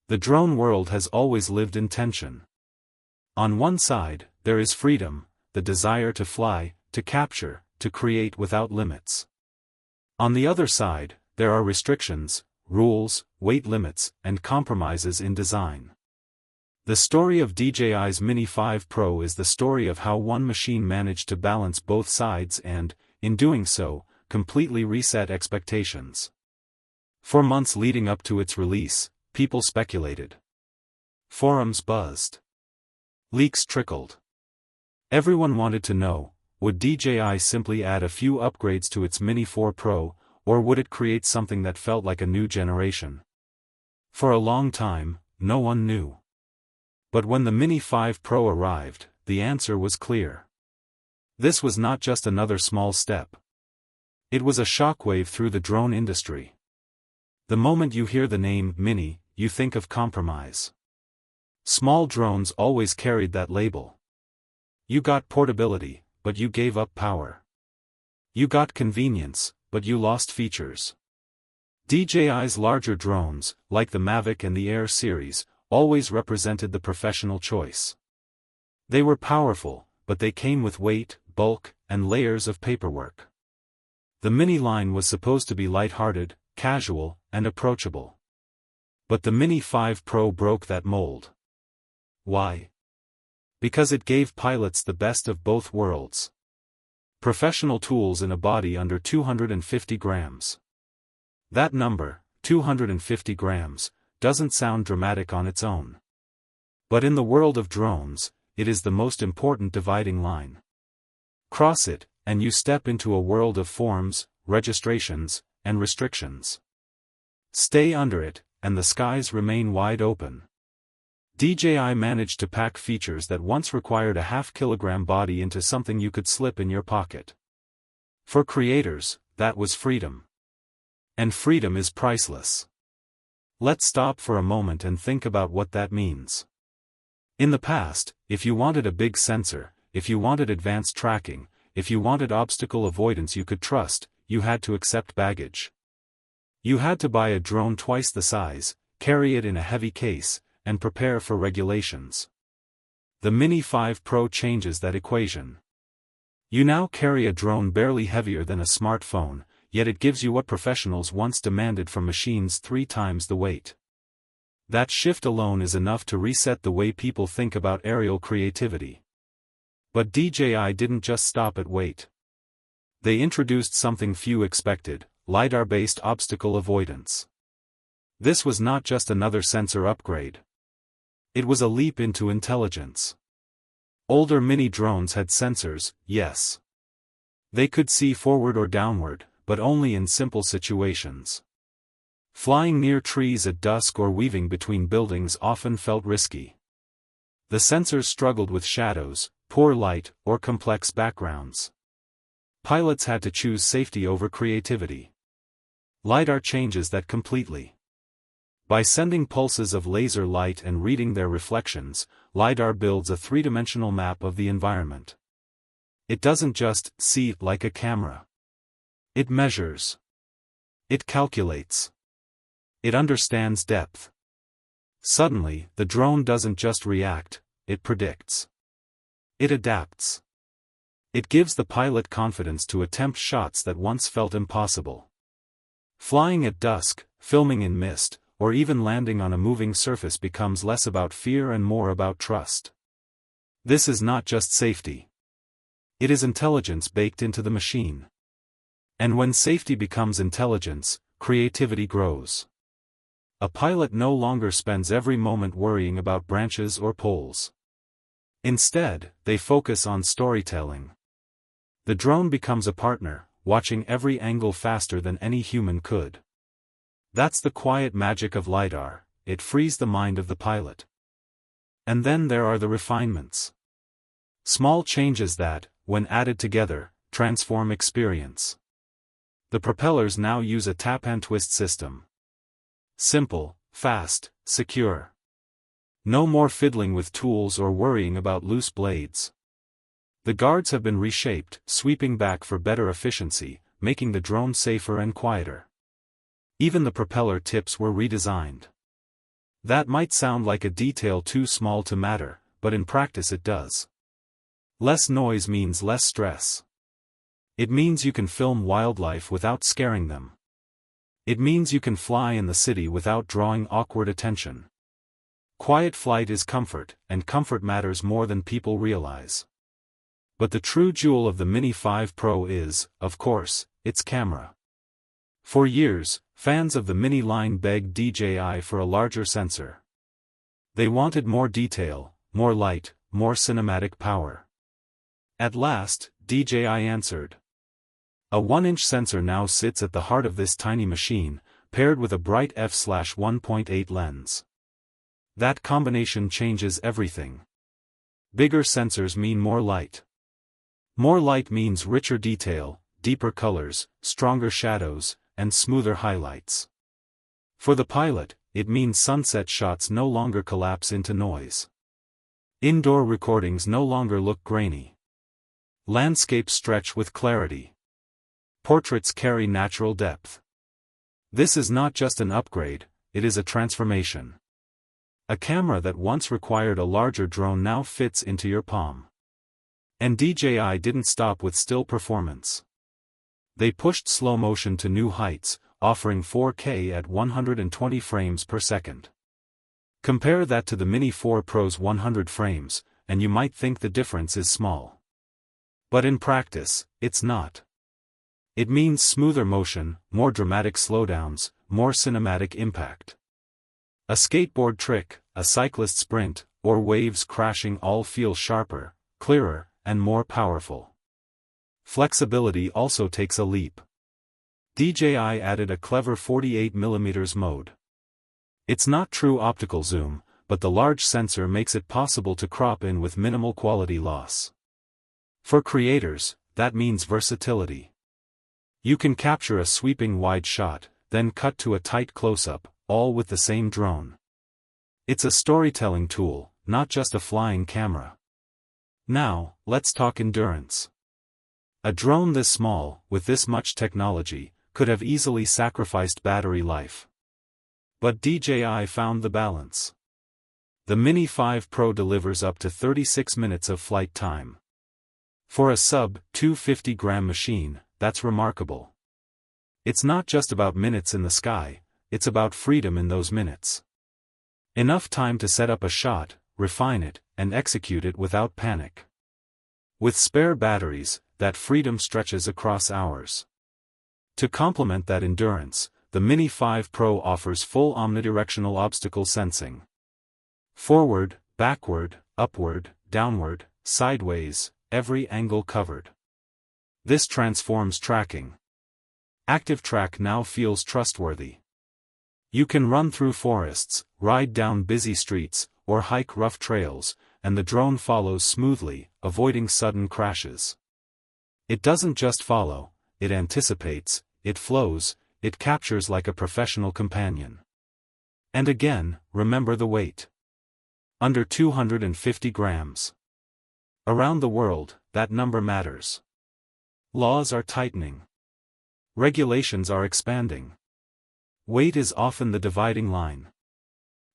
The drone world has always lived in tension. On one side, there is freedom, the desire to fly, to capture, to create without limits. On the other side, there are restrictions, rules, weight limits, and compromises in design. The story of DJI's Mini 5 Pro is the story of how one machine managed to balance both sides and, in doing so, completely reset expectations. For months leading up to its release, people speculated. Forums buzzed. Leaks trickled. Everyone wanted to know, would DJI simply add a few upgrades to its Mini 4 Pro, or would it create something that felt like a new generation? For a long time, no one knew. But when the Mini 5 Pro arrived, the answer was clear. This was not just another small step. It was a shockwave through the drone industry. The moment you hear the name Mini, you think of compromise. Small drones always carried that label. You got portability, but you gave up power. You got convenience, but you lost features. DJI's larger drones, like the Mavic and the Air series, always represented the professional choice. They were powerful, but they came with weight, bulk, and layers of paperwork. The Mini line was supposed to be lighthearted, casual, and approachable. But the Mini 5 Pro broke that mold. Why? Because it gave pilots the best of both worlds. Professional tools in a body under 250 grams. That number, 250 grams, doesn't sound dramatic on its own. But in the world of drones, it is the most important dividing line. Cross it, and you step into a world of forms, registrations, and restrictions. Stay under it, and the skies remain wide open. DJI managed to pack features that once required a half-kilogram body into something you could slip in your pocket. For creators, that was freedom. And freedom is priceless. Let's stop for a moment and think about what that means. In the past, if you wanted a big sensor, if you wanted advanced tracking, if you wanted obstacle avoidance you could trust, you had to accept baggage. You had to buy a drone twice the size, carry it in a heavy case, and prepare for regulations. The Mini 5 Pro changes that equation. You now carry a drone barely heavier than a smartphone, yet it gives you what professionals once demanded from machines 3 times the weight. That shift alone is enough to reset the way people think about aerial creativity. But DJI didn't just stop at weight. They introduced something few expected: LiDAR-based obstacle avoidance. This was not just another sensor upgrade. It was a leap into intelligence. Older Mini drones had sensors, yes. They could see forward or downward, but only in simple situations. Flying near trees at dusk or weaving between buildings often felt risky. The sensors struggled with shadows, poor light, or complex backgrounds. Pilots had to choose safety over creativity. LiDAR changes that completely. By sending pulses of laser light and reading their reflections, LiDAR builds a three-dimensional map of the environment. It doesn't just see like a camera. It measures. It calculates. It understands depth. Suddenly, the drone doesn't just react, it predicts. It adapts. It gives the pilot confidence to attempt shots that once felt impossible. Flying at dusk, filming in mist, or even landing on a moving surface becomes less about fear and more about trust. This is not just safety. It is intelligence baked into the machine. And when safety becomes intelligence, creativity grows. A pilot no longer spends every moment worrying about branches or poles. Instead, they focus on storytelling. The drone becomes a partner, watching every angle faster than any human could. That's the quiet magic of LiDAR, it frees the mind of the pilot. And then there are the refinements. Small changes that, when added together, transform experience. The propellers now use a tap-and-twist system. Simple, fast, secure. No more fiddling with tools or worrying about loose blades. The guards have been reshaped, sweeping back for better efficiency, making the drone safer and quieter. Even the propeller tips were redesigned. That might sound like a detail too small to matter, but in practice it does. Less noise means less stress. It means you can film wildlife without scaring them. It means you can fly in the city without drawing awkward attention. Quiet flight is comfort, and comfort matters more than people realize. But the true jewel of the Mini 5 Pro is, of course, its camera. For years, fans of the Mini line begged DJI for a larger sensor. They wanted more detail, more light, more cinematic power. At last, DJI answered. A 1-inch sensor now sits at the heart of this tiny machine, paired with a bright f/1.8 lens. That combination changes everything. Bigger sensors mean more light. More light means richer detail, deeper colors, stronger shadows, and smoother highlights. For the pilot, it means sunset shots no longer collapse into noise. Indoor recordings no longer look grainy. Landscapes stretch with clarity. Portraits carry natural depth. This is not just an upgrade, it is a transformation. A camera that once required a larger drone now fits into your palm. And DJI didn't stop with still performance. They pushed slow motion to new heights, offering 4K at 120 frames per second. Compare that to the Mini 4 Pro's 100 frames, and you might think the difference is small. But in practice, it's not. It means smoother motion, more dramatic slowdowns, more cinematic impact. A skateboard trick, a cyclist sprint, or waves crashing all feel sharper, clearer, and more powerful. Flexibility also takes a leap. DJI added a clever 48mm mode. It's not true optical zoom, but the large sensor makes it possible to crop in with minimal quality loss. For creators, that means versatility. You can capture a sweeping wide shot, then cut to a tight close-up, all with the same drone. It's a storytelling tool, not just a flying camera. Now, let's talk endurance. A drone this small, with this much technology, could have easily sacrificed battery life. But DJI found the balance. The Mini 5 Pro delivers up to 36 minutes of flight time. For a sub-250-gram machine, that's remarkable. It's not just about minutes in the sky, it's about freedom in those minutes. Enough time to set up a shot, refine it, and execute it without panic. With spare batteries, that freedom stretches across hours. To complement that endurance, the Mini 5 Pro offers full omnidirectional obstacle sensing. Forward, backward, upward, downward, sideways, every angle covered. This transforms tracking. Active track now feels trustworthy. You can run through forests, ride down busy streets, or hike rough trails, and the drone follows smoothly, avoiding sudden crashes. It doesn't just follow, it anticipates, it flows, it captures like a professional companion. And again, remember the weight. Under 250 grams. Around the world, that number matters. Laws are tightening. Regulations are expanding. Weight is often the dividing line.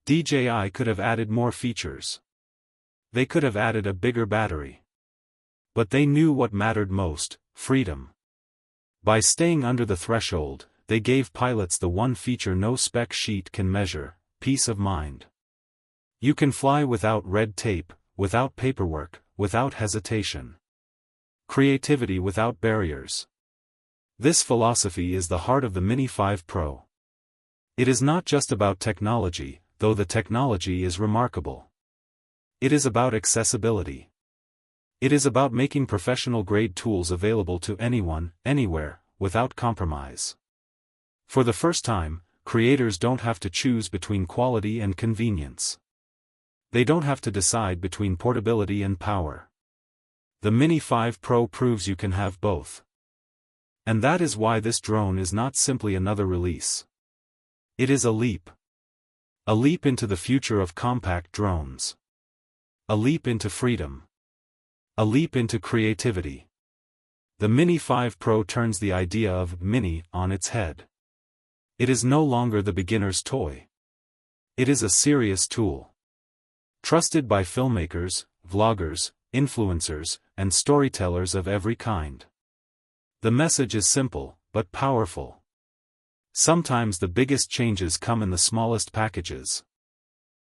DJI could have added more features. They could have added a bigger battery. But they knew what mattered most: freedom. By staying under the threshold, they gave pilots the one feature no spec sheet can measure: peace of mind. You can fly without red tape, without paperwork, without hesitation. Creativity without barriers. This philosophy is the heart of the Mini 5 Pro. It is not just about technology, though the technology is remarkable. It is about accessibility. It is about making professional-grade tools available to anyone, anywhere, without compromise. For the first time, creators don't have to choose between quality and convenience. They don't have to decide between portability and power. The Mini 5 Pro proves you can have both. And that is why this drone is not simply another release. It is a leap. A leap into the future of compact drones. A leap into freedom. A leap into creativity. The Mini 5 Pro turns the idea of mini on its head. It is no longer the beginner's toy. It is a serious tool. Trusted by filmmakers, vloggers, influencers, and storytellers of every kind. The message is simple, but powerful. Sometimes the biggest changes come in the smallest packages.